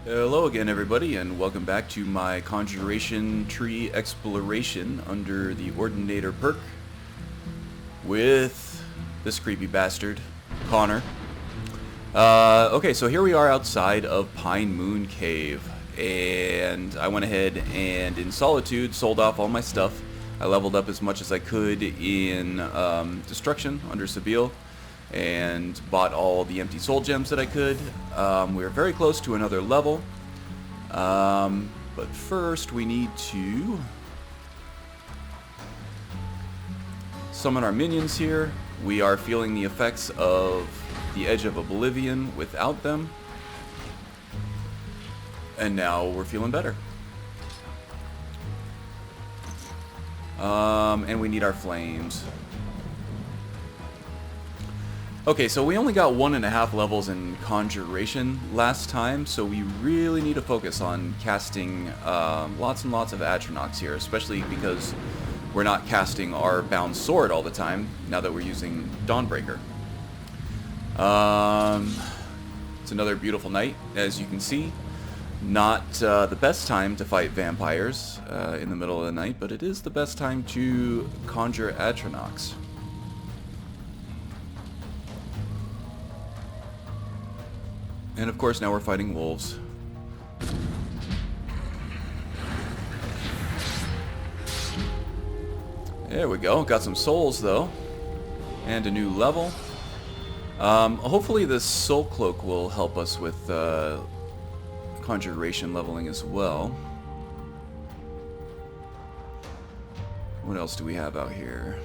Hello again, everybody, and welcome back to my Conjuration tree exploration under the Ordinator perk with this creepy bastard, Connor. Okay, so here we are outside of Pine Moon Cave, and I went ahead and in Solitude sold off all my stuff. I leveled up as much as I could in Destruction under Sabile, and bought all the empty soul gems that I could. We were very close to another level, but first we need to summon our minions here. We are feeling the effects of the Edge of Oblivion without them, and now we're feeling better. And we need our flames. Okay, so we only got 1.5 levels in Conjuration last time, so we really need to focus on casting lots and lots of Atronachs here, especially because we're not casting our Bound Sword all the time, now that we're using Dawnbreaker. It's another beautiful night, as you can see. Not the best time to fight vampires in the middle of the night, but it is the best time to conjure Atronachs. And of course now we're fighting wolves. There we go. Got some souls though. And a new level. Hopefully this soul cloak will help us with Conjuration leveling as well. What else do we have out here?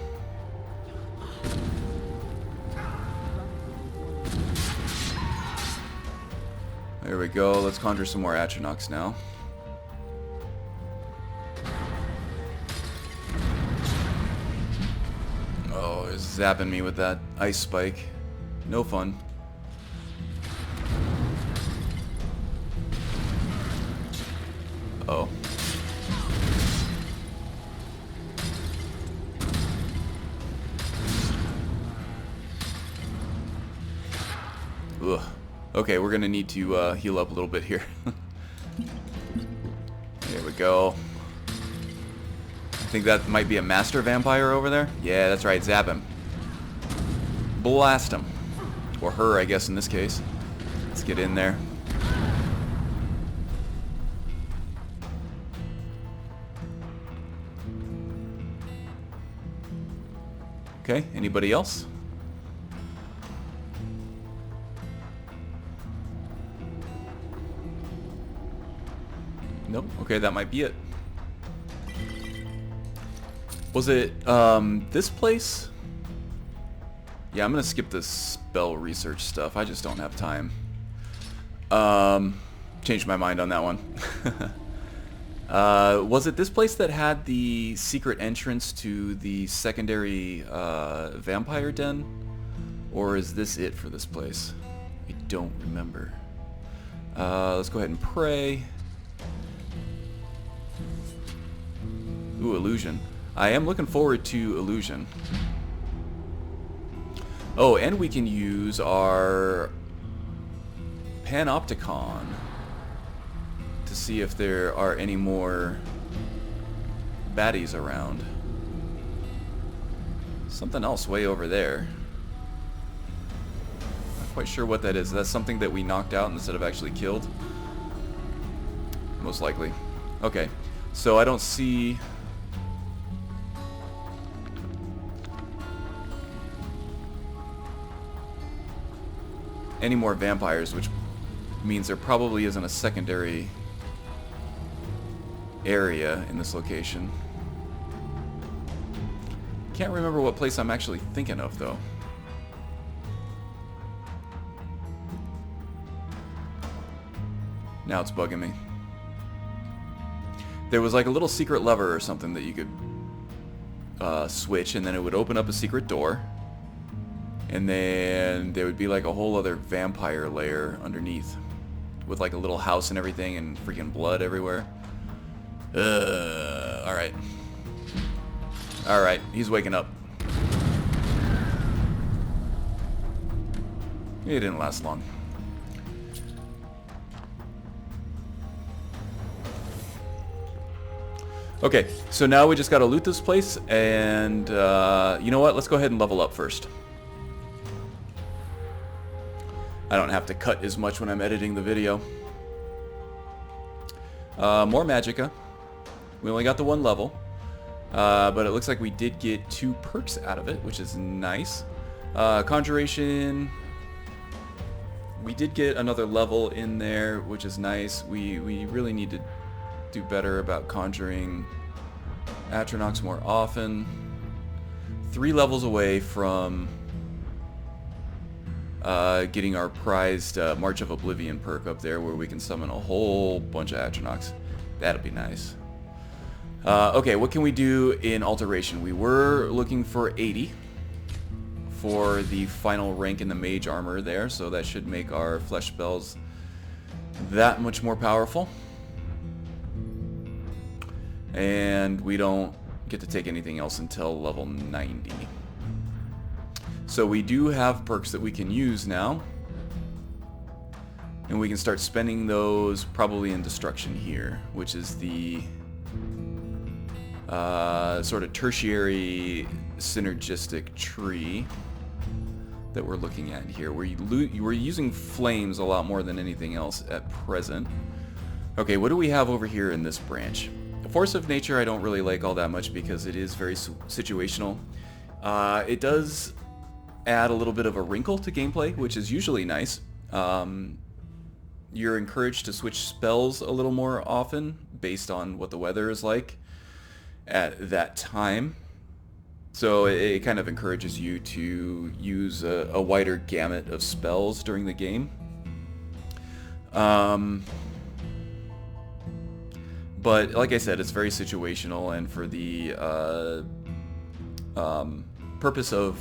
There we go. Let's conjure some more Atronachs now. Oh, it's zapping me with that ice spike. No fun. Oh. Ugh. Okay, we're gonna need to heal up a little bit here. There we go. I think that might be a master vampire over there. Yeah, that's right, zap him. Blast him. Or her, I guess, in this case. Let's get in there. Okay, anybody else? Nope. Okay, that might be it. Was it this place? Yeah, I'm gonna skip this spell research stuff. I just don't have time. Changed my mind on that one. Was it this place that had the secret entrance to the secondary vampire den? Or is this it for this place? I don't remember. Let's go ahead and pray. Ooh, illusion. I am looking forward to illusion. Oh, and we can use our Panopticon to see if there are any more baddies around. Something else way over there. Not quite sure what that is. That's something that we knocked out instead of actually killed? Most likely. Okay, so I don't see any more vampires, which means there probably isn't a secondary area in this location. Can't remember what place I'm actually thinking of, though. Now it's bugging me. There was like a little secret lever or something that you could switch, and then it would open up a secret door. And then there would be like a whole other vampire layer underneath with like a little house and everything and freaking blood everywhere. Alright. Alright, he's waking up. It didn't last long. Okay, so now we just gotta loot this place, and you know what? Let's go ahead and level up first. I don't have to cut as much when I'm editing the video. More Magicka. We only got the 1 level, but it looks like we did get 2 perks out of it, which is nice. Conjuration. We did get another level in there, which is nice. We really need to do better about conjuring Atronachs more often. 3 levels away from getting our prized March of Oblivion perk up there, where we can summon a whole bunch of Atronachs. That'll be nice. Okay, what can we do in Alteration? We were looking for 80 for the final rank in the mage armor there, so that should make our flesh spells that much more powerful. And we don't get to take anything else until level 90. So we do have perks that we can use now. And we can start spending those probably in Destruction here, which is the sort of tertiary synergistic tree that we're looking at here. We're using flames a lot more than anything else at present. Okay, what do we have over here in this branch? Force of Nature I don't really like all that much because it is very situational. It does add a little bit of a wrinkle to gameplay, which is usually nice. You're encouraged to switch spells a little more often based on what the weather is like at that time. So it kind of encourages you to use a wider gamut of spells during the game. But like I said, it's very situational, and for the purpose of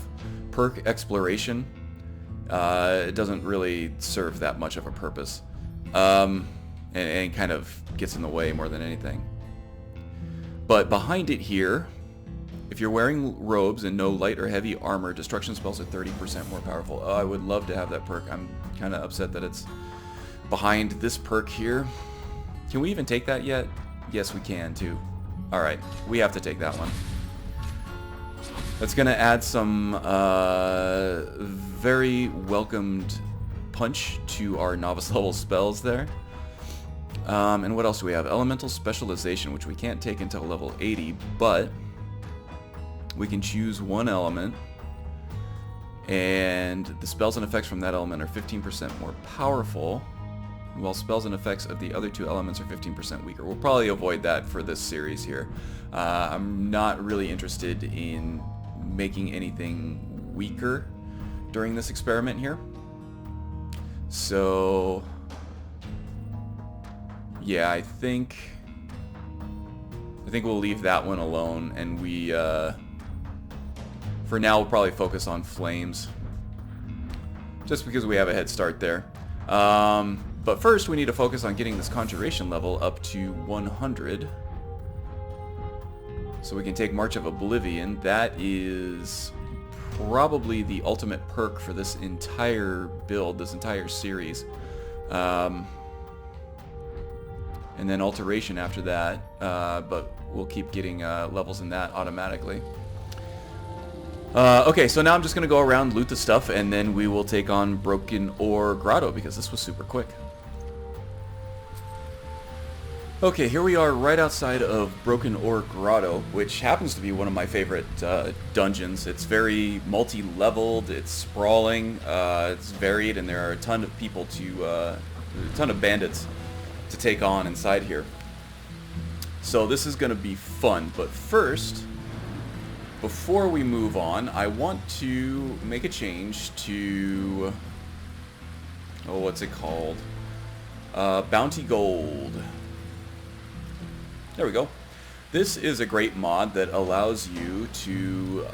perk exploration, it doesn't really serve that much of a purpose, and kind of gets in the way more than anything. But behind it here, if you're wearing robes and no light or heavy armor, destruction spells are 30% more powerful. Oh, I would love to have that perk. I'm kind of upset that it's behind this perk here. Can we even take that yet? Yes, we can too. Alright, we have to take that one. That's going to add some very welcomed punch to our novice level spells there. And what else do we have? Elemental Specialization, which we can't take until level 80, but we can choose one element, and the spells and effects from that element are 15% more powerful, while spells and effects of the other 2 elements are 15% weaker. We'll probably avoid that for this series here. I'm not really interested in making anything weaker during this experiment here. So yeah, I think we'll leave that one alone, and we for now we'll probably focus on flames, just because we have a head start there. But first we need to focus on getting this conjuration level up to 100, so we can take March of Oblivion. That is probably the ultimate perk for this entire build, this entire series. And then Alteration after that, but we'll keep getting levels in that automatically. Okay, so now I'm just going to go around, loot the stuff, and then we will take on Broken Ore Grotto, because this was super quick. Okay, here we are right outside of Broken Ore Grotto, which happens to be one of my favorite dungeons. It's very multi-leveled, it's sprawling, it's varied, and there are a ton of people a ton of bandits to take on inside here. So this is going to be fun, but first, before we move on, I want to make a change to, what's it called? Bounty Gold. There we go. This is a great mod that allows you to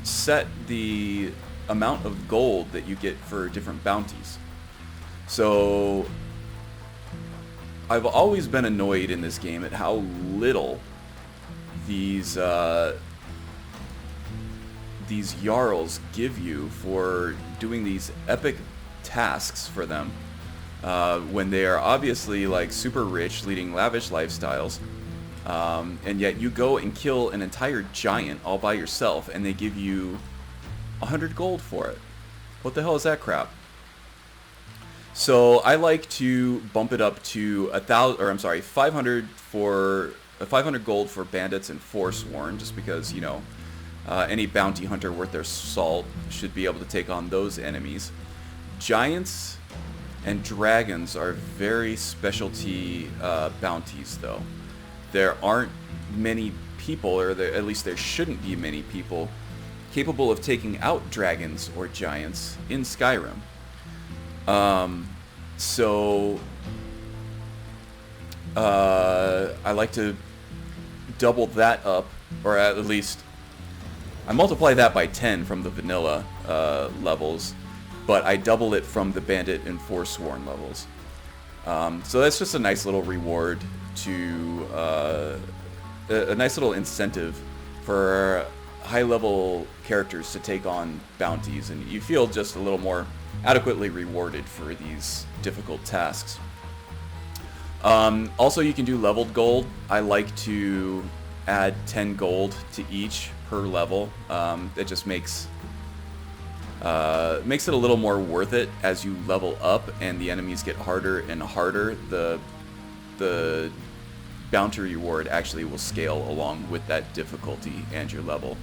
set the amount of gold that you get for different bounties. So I've always been annoyed in this game at how little these Jarls give you for doing these epic tasks for them, when they are obviously like super rich, leading lavish lifestyles. And yet you go and kill an entire giant all by yourself, and they give you 100 gold for it. What the hell is that crap? So I like to bump it up to 500 for 500 gold for bandits and forsworn, just because, you know, any bounty hunter worth their salt should be able to take on those enemies. Giants and dragons are very specialty bounties, though. There aren't many people, or at least there shouldn't be many people, capable of taking out dragons or giants in Skyrim. So I like to double that up, or at least I multiply that by 10 from the vanilla levels, but I double it from the bandit and forsworn levels. So that's just a nice little reward to a nice little incentive for high-level characters to take on bounties, and you feel just a little more adequately rewarded for these difficult tasks. Also, you can do leveled gold. I like to add 10 gold to each per level. It just makes it a little more worth it as you level up and the enemies get harder and harder. The bounty reward actually will scale along with that difficulty and your level.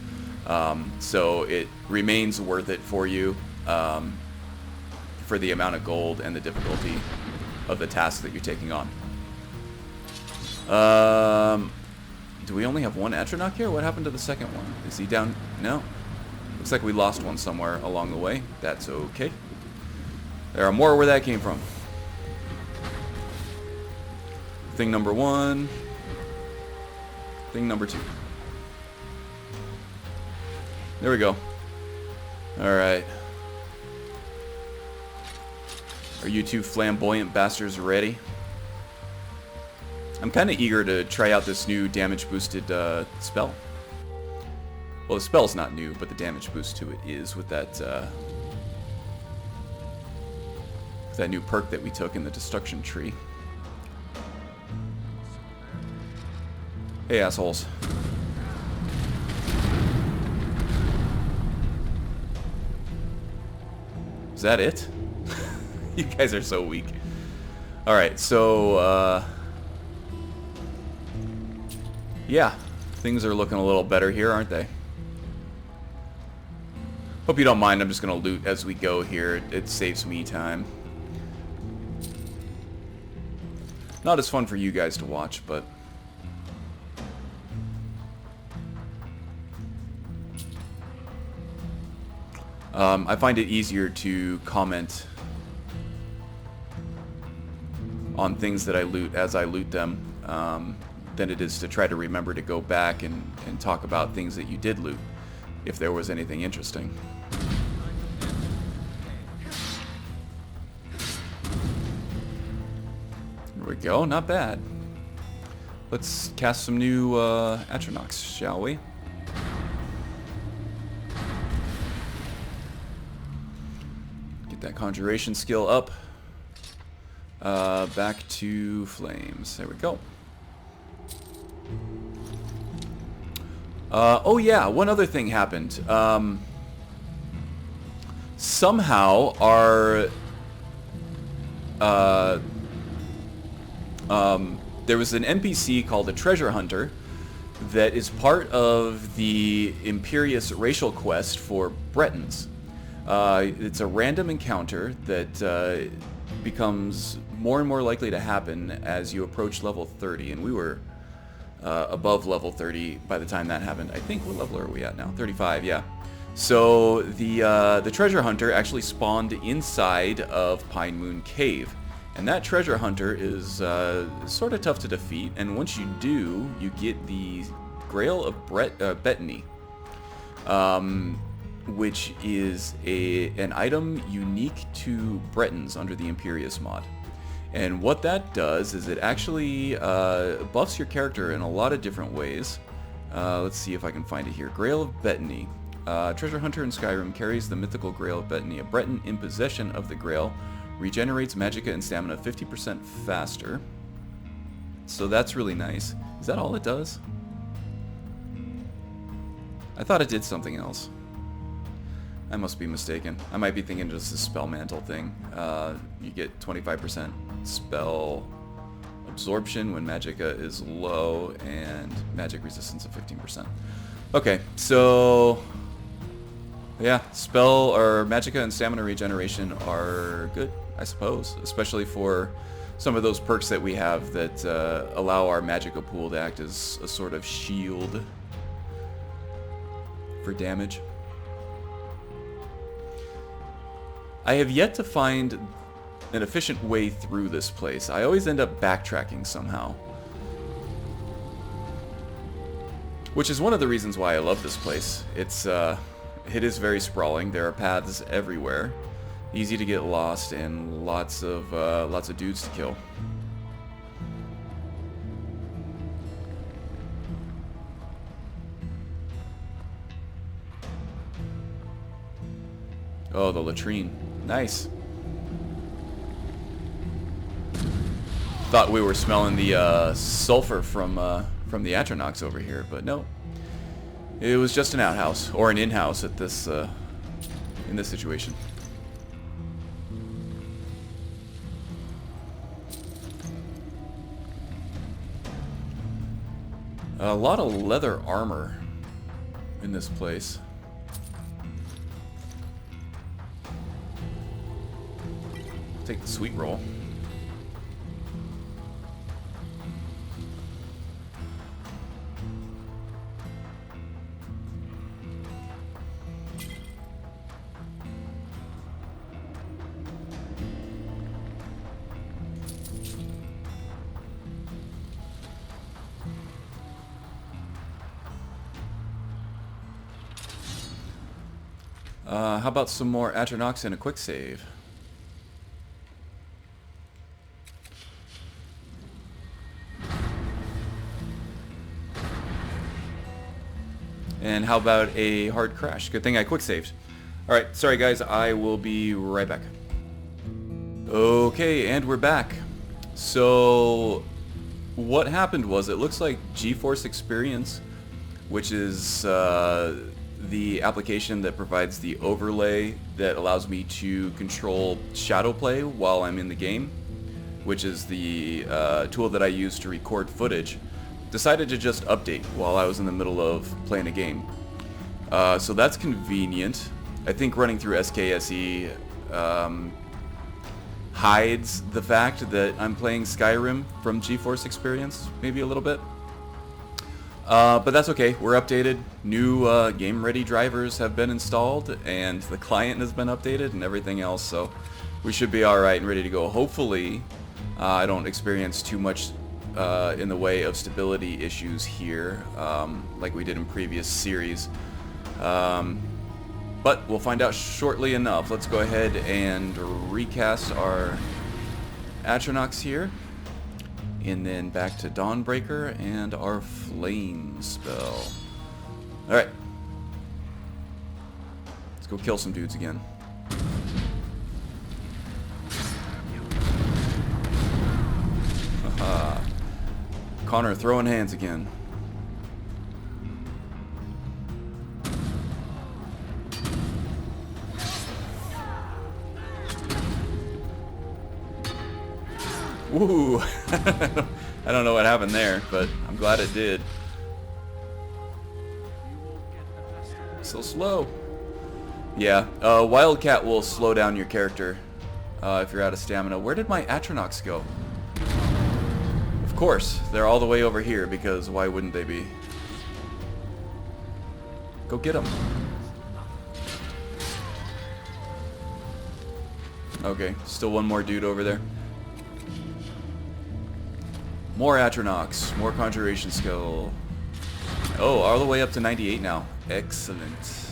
So it remains worth it for you for the amount of gold and the difficulty of the task that you're taking on. Do we only have one Atronach here? What happened to the second one? Is he down? No. Looks like we lost one somewhere along the way. That's okay. There are more where that came from. Thing number 1. Thing number 2. There we go. Alright. Are you two flamboyant bastards ready? I'm kind of eager to try out this new damage boosted spell. Well, the spell's not new, but the damage boost to it is with that new perk that we took in the destruction tree. Hey, assholes. Is that it? You guys are so weak. Alright, so, yeah, things are looking a little better here, aren't they? Hope you don't mind, I'm just going to loot as we go here. It saves me time. Not as fun for you guys to watch, but... I find it easier to comment on things that I loot as I loot them than it is to try to remember to go back and talk about things that you did loot, if there was anything interesting. There we go, not bad. Let's cast some new Atronachs, shall we? Get that Conjuration skill up. Back to flames. There we go. Oh yeah, one other thing happened. Somehow our there was an NPC called the Treasure Hunter that is part of the Imperious racial quest for Bretons. It's a random encounter that becomes more and more likely to happen as you approach level 30, and we were above level 30 by the time that happened. I think, what level are we at now? 35, yeah. So the treasure hunter actually spawned inside of Pine Moon Cave, and that treasure hunter is sort of tough to defeat, and once you do, you get the Grail of Bettany, which is an item unique to Bretons under the Imperious mod. And what that does is it actually buffs your character in a lot of different ways. Let's see if I can find it here. Grail of Bettany. Treasure hunter in Skyrim carries the mythical Grail of Bettany. A Breton in possession of the Grail regenerates magicka and stamina 50% faster. So that's really nice. Is that all it does? I thought it did something else. I must be mistaken. I might be thinking just the spell mantle thing. You get 25% spell absorption when magicka is low and magic resistance of 15%. Okay, so yeah, spell or magicka and stamina regeneration are good, I suppose, especially for some of those perks that we have that allow our magicka pool to act as a sort of shield for damage. I have yet to find an efficient way through this place. I always end up backtracking somehow. Which is one of the reasons why I love this place. It is very sprawling. There are paths everywhere. Easy to get lost and lots of dudes to kill. Oh, the latrine. Nice. Thought we were smelling the sulfur from the Atronox over here, but no. It was just an outhouse, or an in-house at this, in this situation. A lot of leather armor in this place. Take the sweet roll. How about some more Atronox and a quick save? And how about a hard crash? Good thing I quick saved. Alright, sorry guys, I will be right back. Okay, and we're back. So, what happened was, it looks like GeForce Experience, which is the application that provides the overlay that allows me to control shadow play while I'm in the game, which is the tool that I use to record footage, decided to just update while I was in the middle of playing a game. So that's convenient. I think running through SKSE hides the fact that I'm playing Skyrim from GeForce Experience, maybe a little bit. But that's okay, we're updated. New game-ready drivers have been installed, and the client has been updated, and everything else, so we should be alright and ready to go. Hopefully, I don't experience too much in the way of stability issues here, like we did in previous series. But we'll find out shortly enough. Let's go ahead and recast our Atronox here. And then back to Dawnbreaker and our Flame spell. Alright. Let's go kill some dudes again. Haha. Connor throwing hands again. Ooh, I don't know what happened there, but I'm glad it did. So slow. Yeah, Wildcat will slow down your character if you're out of stamina. Where did my Atronox go? Of course, they're all the way over here, because why wouldn't they be? Go get them. Okay, still one more dude over there. More Atronox, more Conjuration skill. Oh, all the way up to 98 now. Excellent.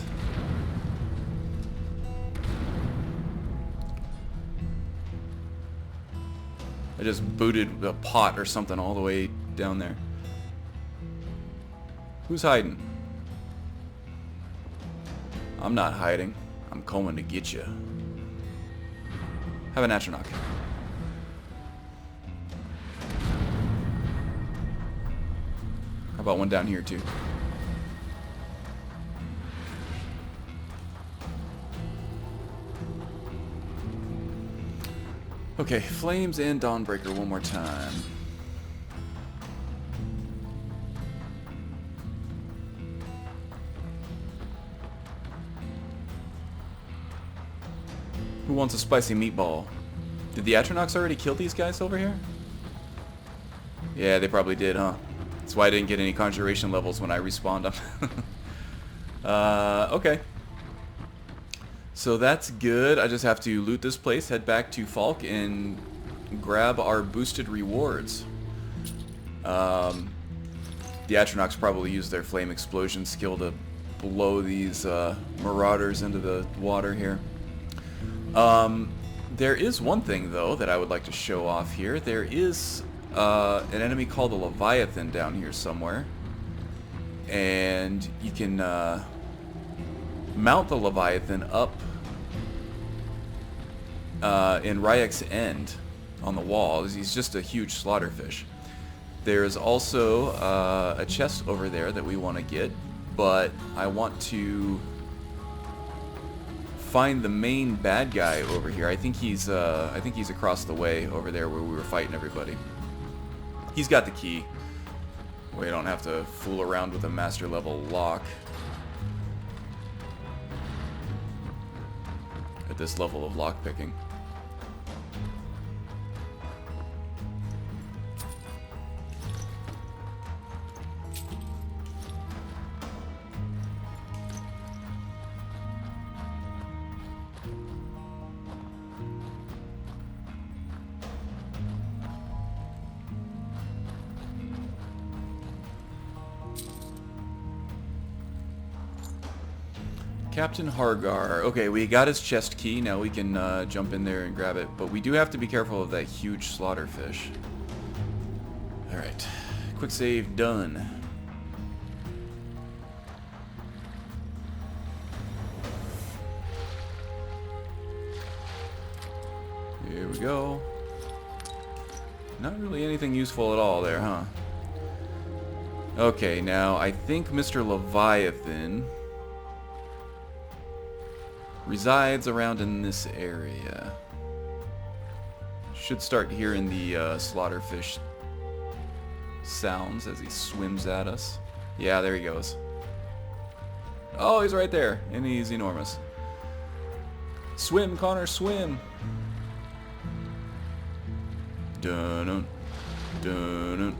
I just booted a pot or something all the way down there. Who's hiding? I'm not hiding. I'm coming to get you. Have an Atronach. about one down here too? Okay, Flames and Dawnbreaker one more time. Who wants a spicy meatball? Did the Atronachs already kill these guys over here? Yeah, they probably did, huh? That's why I didn't get any Conjuration levels when I respawned them. Okay. So that's good. I just have to loot this place, head back to Falk, and grab our boosted rewards. The Atronachs probably use their flame explosion skill to blow these marauders into the water here. There is one thing, though, that I would like to show off here. There is an enemy called a Leviathan down here somewhere. And you can mount the Leviathan up in Ryek's End on the wall. He's just a huge slaughterfish. There's also a chest over there that we want to get, but I want to find the main bad guy over here. I think he's across the way over there where we were fighting everybody. He's got the key. We don't have to fool around with a master level lock at this level of lock picking. Captain Hargar. Okay, we got his chest key. Now we can jump in there and grab it. But we do have to be careful of that huge slaughterfish. Alright. Quick save done. Here we go. Not really anything useful at all there, huh? Okay, now I think Mr. Leviathan resides around in this area. Should start hearing the slaughterfish sounds as he swims at us. Yeah, there he goes. Oh, he's right there, and he's enormous. Swim, Connor, swim! Dun-dun, dun-dun.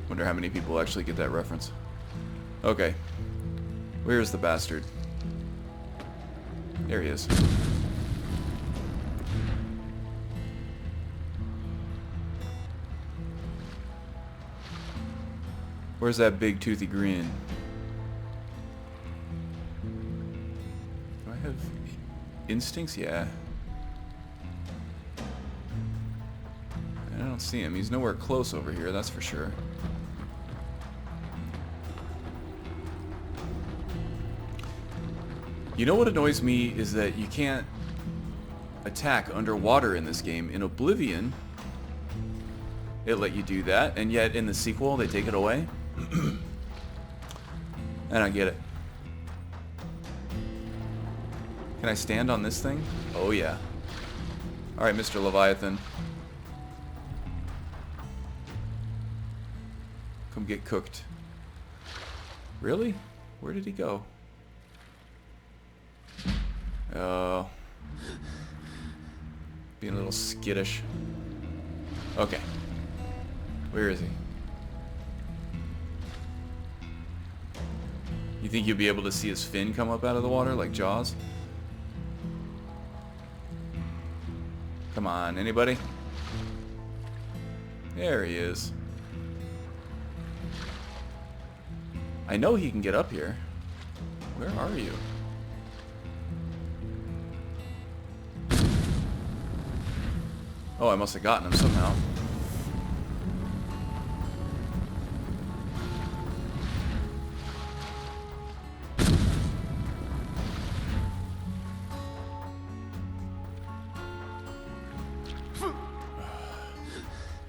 Wonder how many people actually get that reference. Okay. Where's the bastard? There he is. Where's that big toothy grin? Do I have instincts? Yeah. I don't see him. He's nowhere close over here, that's for sure. You know what annoys me is that you can't attack underwater in this game. In Oblivion, it let you do that, and yet in the sequel, they take it away. I don't get it. Can I stand on this thing? Oh, yeah. Alright, Mr. Leviathan. Come get cooked. Really? Where did he go? Oh. Being a little skittish. Okay. Where is he? You think you'll be able to see his fin come up out of the water like Jaws? Come on, anybody? There he is. I know he can get up here. Where are you? Oh, I must have gotten him somehow.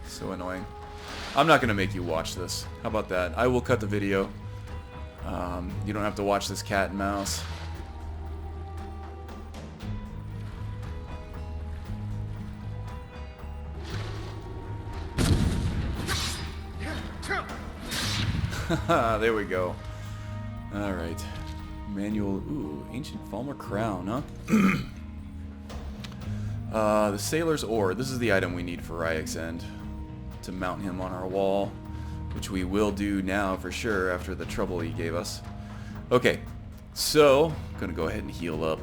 So annoying. I'm not going to make you watch this. How about that? I will cut the video. You don't have to watch this cat and mouse. There we go. Alright. Manual. Ooh, ancient Falmer crown, huh? The sailor's oar. This is the item we need for Ryek's End to mount him on our wall, which we will do now for sure after the trouble he gave us. Okay, so I'm gonna go ahead and heal up.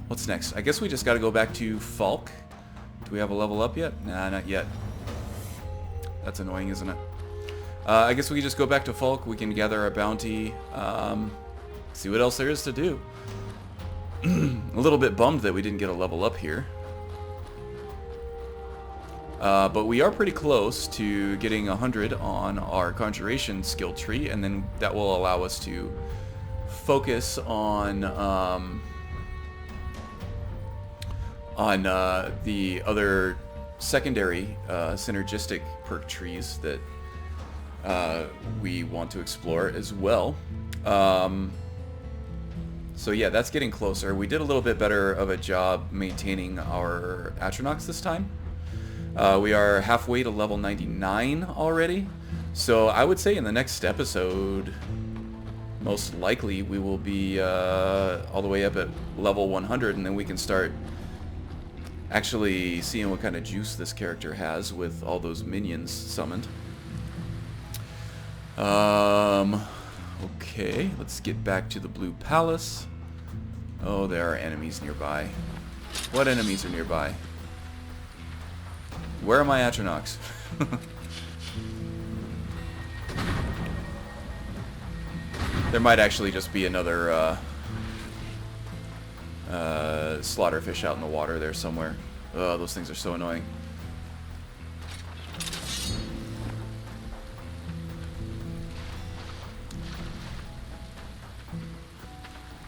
What's next? I guess we just gotta go back to Falk. Do we have a level up yet? Nah, not yet. That's annoying, isn't it? I guess we can just go back to Falk. We can gather our bounty. See what else there is to do. A little bit bummed that we didn't get a level up here. But we are pretty close to getting 100 on our Conjuration skill tree, and then that will allow us to focus on the other secondary synergistic perk trees that we want to explore as well. So yeah, that's getting closer. We did a little bit better of a job maintaining our Atronachs this time. We are halfway to level 99 already. So I would say in the next episode, most likely we will be all the way up at level 100, and then we can start actually seeing what kind of juice this character has with all those minions summoned. Okay, let's get back to the Blue Palace. Oh, there are enemies nearby. What enemies are nearby? Where are my Atronachs? There might actually just be another slaughterfish out in the water there somewhere. Oh, those things are so annoying.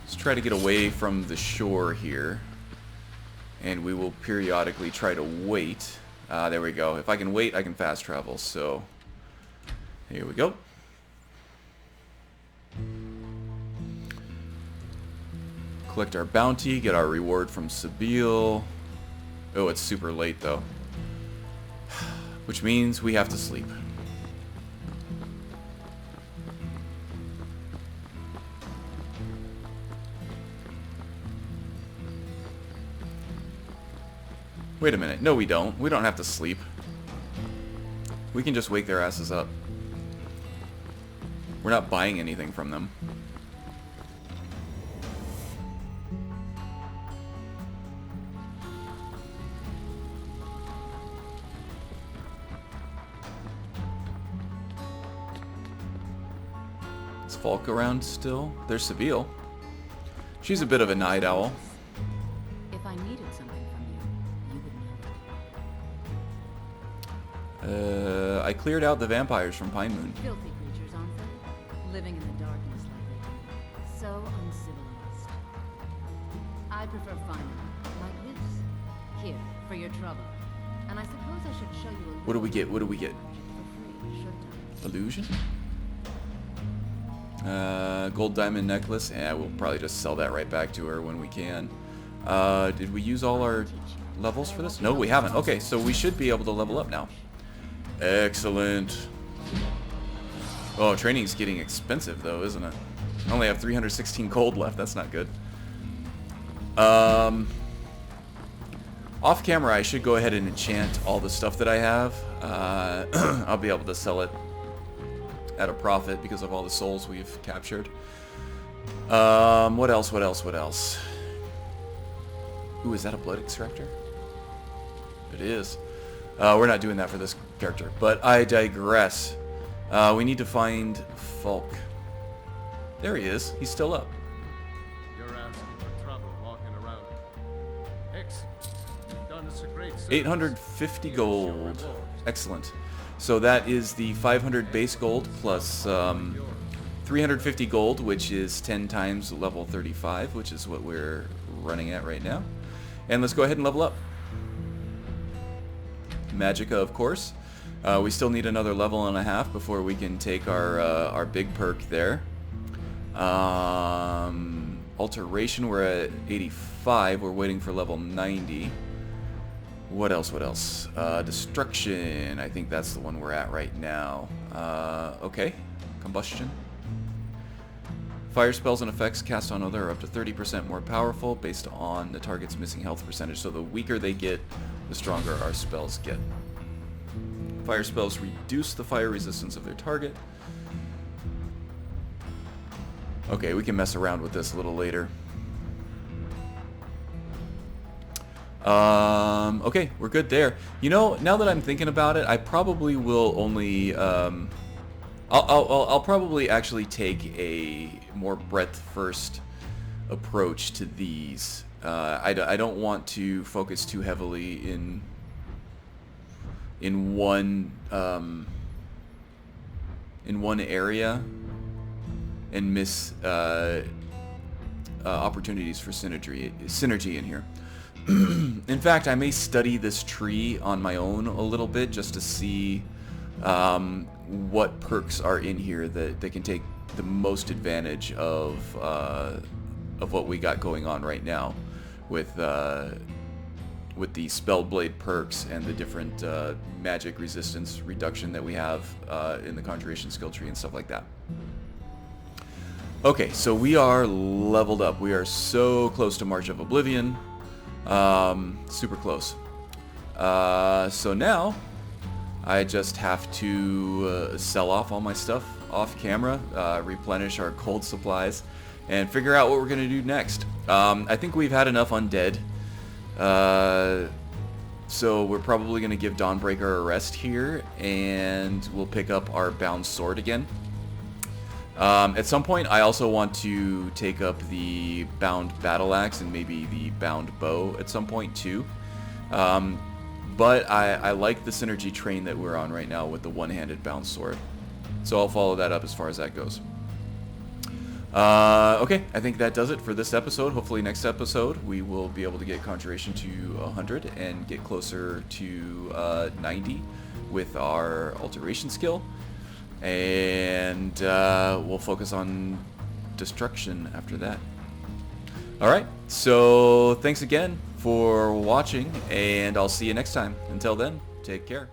Let's try to get away from the shore here. And we will periodically try to wait. There we go. If I can wait, I can fast travel. So, here we go. Collect our bounty, get our reward from Sabile. Oh, it's super late though. Which means we have to sleep. Wait a minute. No, we don't. We don't have to sleep. We can just wake their asses up. We're not buying anything from them. Is Falk around still? There's Sabile. She's a bit of a night owl. If I needed something from you, you would know. I cleared out the vampires from Pine Moon. Filthy creatures, aren't they? Living in the darkness like they do. So uncivilized. I prefer finer, like this. Here, for your trouble. And I suppose I should show you a What do we get? What do we get? for free, shouldn't I? Illusion? Gold diamond necklace. Yeah, we'll probably just sell that right back to her when we can. Did we use all our levels for this? No, we haven't. Okay, so we should be able to level up now. Excellent. Oh, training's getting expensive though, isn't it? I only have 316 gold left. That's not good. Off camera, I should go ahead and enchant all the stuff that I have. I'll be able to sell it at a profit because of all the souls we've captured. What else? What else? What else? Ooh, is that a blood extractor? It is. We're not doing that for this character, but I digress. We need to find Falk. There he is. He's still up. You're asking for trouble walking around. Excellent. You've done us a great service. 850 gold. Excellent. So that is the 500 base gold plus 350 gold, which is 10 times level 35, which is what we're running at right now. And let's go ahead and level up. Magicka, of course. We still need another level and a half before we can take our big perk there. Alteration, we're at 85. We're waiting for level 90. What else? What else? Destruction. I think that's the one we're at right now. Okay. Combustion. Fire spells and effects cast on other are up to 30% more powerful based on the target's missing health percentage. So the weaker they get, the stronger our spells get. Fire spells reduce the fire resistance of their target. Okay, we can mess around with this a little later. Okay, we're good there. You know, now that I'm thinking about it, I probably will only, I'll probably actually take a more breadth first approach to these. I don't want to focus too heavily in one area and miss opportunities for synergy in here. In fact, I may study this tree on my own a little bit just to see what perks are in here that can take the most advantage of what we got going on right now with the Spellblade perks and the different magic resistance reduction that we have in the Conjuration skill tree and stuff like that. Okay, so we are leveled up. We are so close to March of Oblivion. Super close. So now I just have to sell off all my stuff off camera, replenish our cold supplies, and figure out what we're going to do next. I think we've had enough undead. So we're probably going to give Dawnbreaker a rest here, and we'll pick up our bound sword again. At some point, I also want to take up the bound battle axe and maybe the bound bow at some point too. But I like the synergy train that we're on right now with the one-handed bound sword. So I'll follow that up as far as that goes. Okay, I think that does it for this episode. Hopefully next episode we will be able to get Conjuration to 100 and get closer to 90 with our alteration skill. And we'll focus on destruction after that. Alright, so thanks again for watching, and I'll see you next time. Until then, take care.